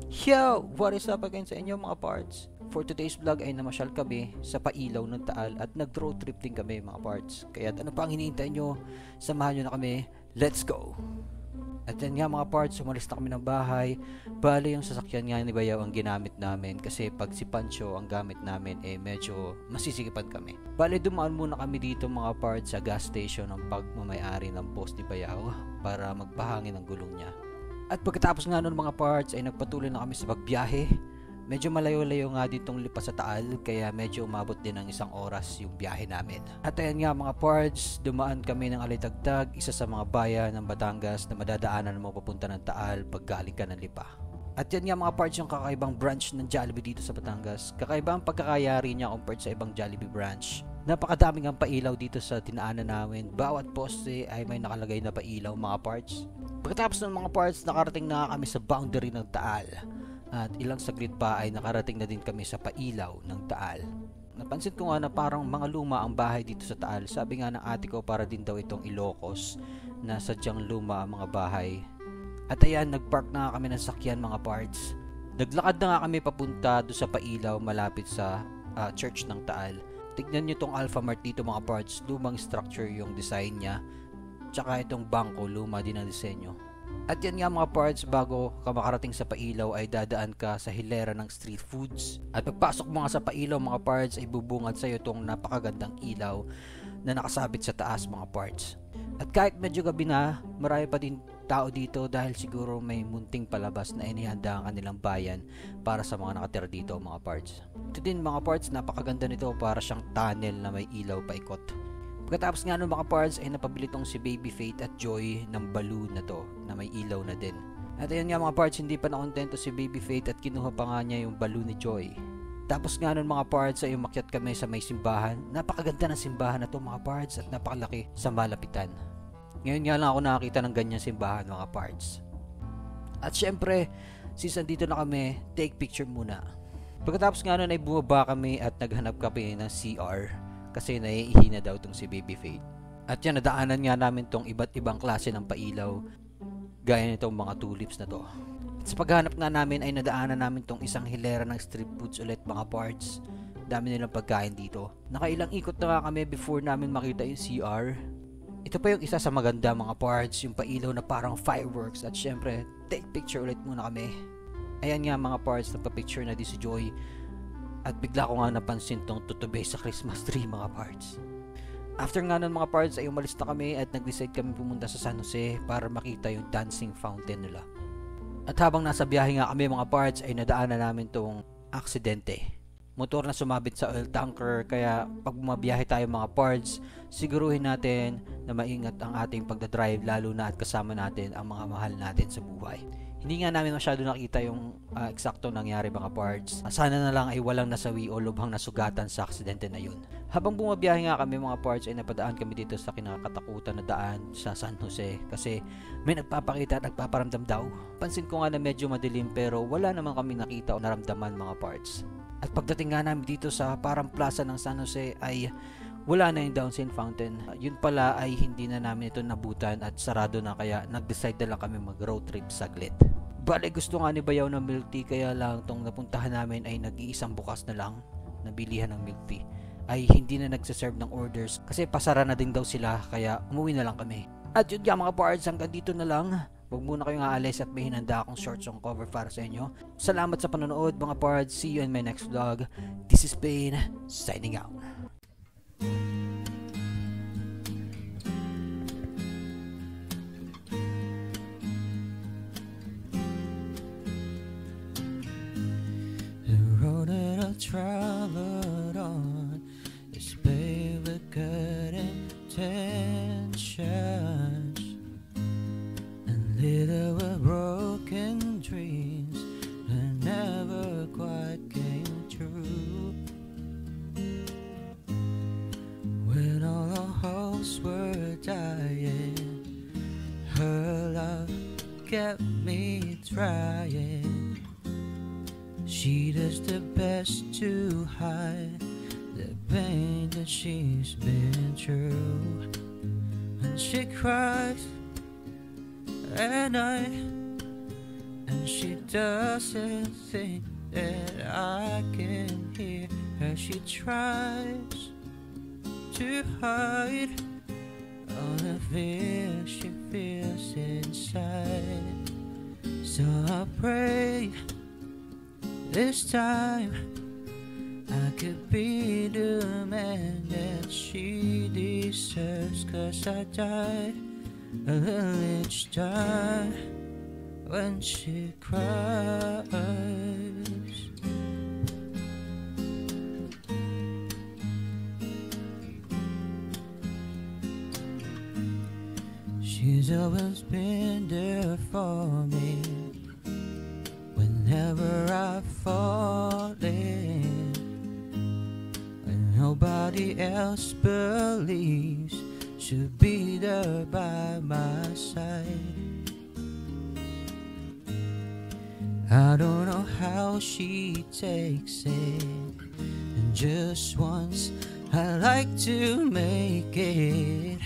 Yo! What is up again sa inyo mga parts? For today's vlog ay namasyal kami sa pailaw ng Taal at nag-road trip din kami mga parts. Kaya ano pa ang hinihintay nyo? Samahan nyo na kami. Let's go! At yan nga mga parts, umalis na kami ng bahay. Bale yung sasakyan nga ni Bayaw ang ginamit namin kasi pag si Pancho ang gamit namin medyo masisikipan kami. Bale dumaan muna kami dito mga parts sa gas station ng pagmamayari ng boss ni Bayaw para magpahangin ang gulong niya. At pagkatapos nga nun mga parts ay nagpatuloy na kami sa pagbiyahe. Medyo malayo-layo nga din tong lipas sa Taal kaya medyo umabot din ng 1 oras yung biyahe namin. At ayan nga mga parts, dumaan kami ng Alitagtag, isa sa mga bayan ng Batangas na madadaanan mo papunta ng Taal pag galing ka ng Lipa. At yan nga mga parts yung kakaibang branch ng Jollibee dito sa Batangas. Kakaiba ang pagkakayari niya compared sa ibang Jollibee branch. Napakadaming ang pailaw dito sa tinaanan namin. Bawat poste ay may nakalagay na pailaw mga parts. Pagkatapos ng mga parts, nakarating na kami sa boundary ng Taal. At ilang saglit pa ay nakarating na din kami sa pailaw ng Taal. Napansin ko nga na parang mga luma ang bahay dito sa Taal. Sabi nga ng ate ko para din daw itong Ilocos na sadyang luma ang mga bahay. At ayan, nagpark na kami ng sakyan mga parts. Naglakad na nga kami papunta doon sa pailaw malapit sa church ng Taal. Tignan nyo itong Alpha Mart dito mga parts. Lumang structure yung design niya. Tsaka itong bangko, luma din ang disenyo. At yan nga mga parts, bago ka makarating sa pailaw ay dadaan ka sa hilera ng street foods. At pagpasok mo nga sa pailaw mga parts ay bubungad sa iyo itong napakagandang ilaw na nakasabit sa taas mga parts. At kahit medyo gabi na, marami pa din tao dito dahil siguro may munting palabas na inihanda ang kanilang bayan para sa mga nakatira dito mga parts. Ito din mga parts, napakaganda nito, para siyang tunnel na may ilaw paikot. Pagkatapos nga ng mga parts ay napabili tong si Baby Faith at Joy ng balloon na to na may ilaw na din. At ayun nga mga parts, hindi pa nakontento si Baby Faith at kinuha pa nga niya yung balloon ni Joy. Tapos nga nun mga parts ay umakyat kami sa may simbahan. Napakaganda ng simbahan na to mga parts at napakalaki sa malapitan. Ngayon nga lang ako nakakita ng ganyan simbahan mga parts. At syempre, since andito na kami, take picture muna. Pagkatapos nga nun ay bumaba kami at naghanap kami ng CR. Kasi naiihi na daw tong si Baby Faith. At yan, nadaanan nga namin tong iba't ibang klase ng pailaw. Gaya nitong mga tulips na to. At sa paghanap nga namin ay nadaanan namin tong isang hilera ng street foods ulit mga parts. Dami nilang pagkain dito. Nakailang ikot na nga kami before namin makita yung CR. Ito pa yung isa sa maganda mga parts, yung pailaw na parang fireworks. At syempre, take picture ulit muna kami. Ayan nga mga parts, nagpa-picture na di si Joy. At bigla ko nga napansin tong tutubay sa Christmas tree mga parts. After nga nun mga parts ay umalis na kami at nag-decide kami pumunta sa San Jose para makita yung dancing fountain nila. At habang nasa biyahe nga kami mga parts ay nadaanan namin tong aksidente. Motor na sumabit sa oil tanker, kaya pag bumabiyahe tayo mga parts, siguruhin natin na maingat ang ating pagdadrive, lalo na at kasama natin ang mga mahal natin sa buhay. Hindi nga namin masyado nakita yung eksakto nangyari mga parts. Sana na lang ay walang nasawi o lubhang nasugatan sa aksidente na yun. Habang bumabiyahe nga kami mga parts ay napadaan kami dito sa kinakatakutan na daan sa San Jose kasi may nagpapakita at nagpaparamdam daw. Pansin ko nga na medyo madilim pero wala naman kami nakita o naramdaman mga parts. At pagdating nga namin dito sa parang plaza ng San Jose ay wala na yung Downsin Fountain. Yun pala ay hindi na namin ito nabutan at sarado na, kaya nag-decide na lang kami mag-road trip saglit. Bale gusto nga ni Bayaw ng milk tea, kaya lang tong napuntahan namin ay nag-iisang bukas na lang na bilihan ng milk tea. Ay hindi na nagsaserve ng orders kasi pasara na din daw sila, kaya umuwi na lang kami. At yun nga mga parts, hanggang dito na lang. Huwag muna kayong aalis at may hinanda akong short song cover para sa inyo. Salamat sa panonood mga parts. See you in my next vlog. This is Pain, signing out. Traveled on is paved with good intentions and little with broken dreams that never quite came true. When all our hopes were dying, her love kept me trying. She does the best to hide the pain that she's been through. And she cries at night and she doesn't think that I can hear her. She tries to hide all the fear she feels inside. So I pray this time I could be the man that she deserves, 'cause I died a little each time when she cries. She's always been there for me whenever I fall in, when nobody else believes she'll be there by my side. I don't know how she takes it, and just once I like to make it.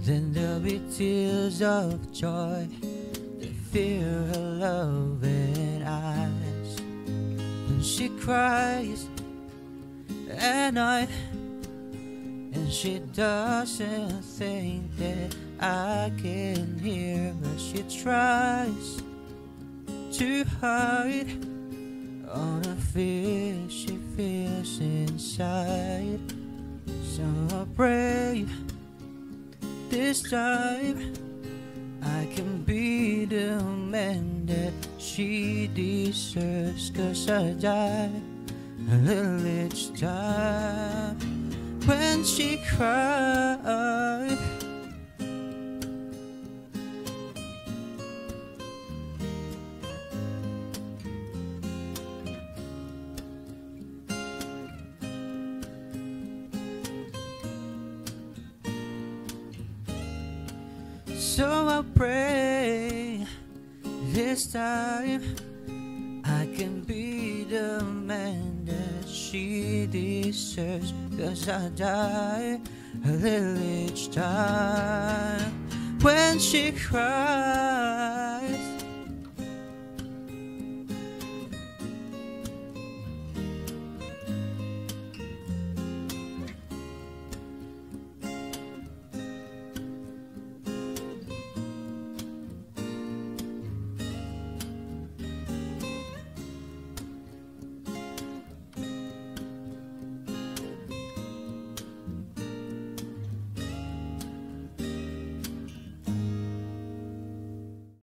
Then there'll be tears of joy that fill her loving eyes when she cries at night, and she doesn't think that I can hear her. She tries to hide all the fear she feels inside. So I pray this time I can be the man that she deserves, 'cause I die a little each time when she cries. So I pray this time I can be the man that she deserves, 'cause I die a little each time when she cries.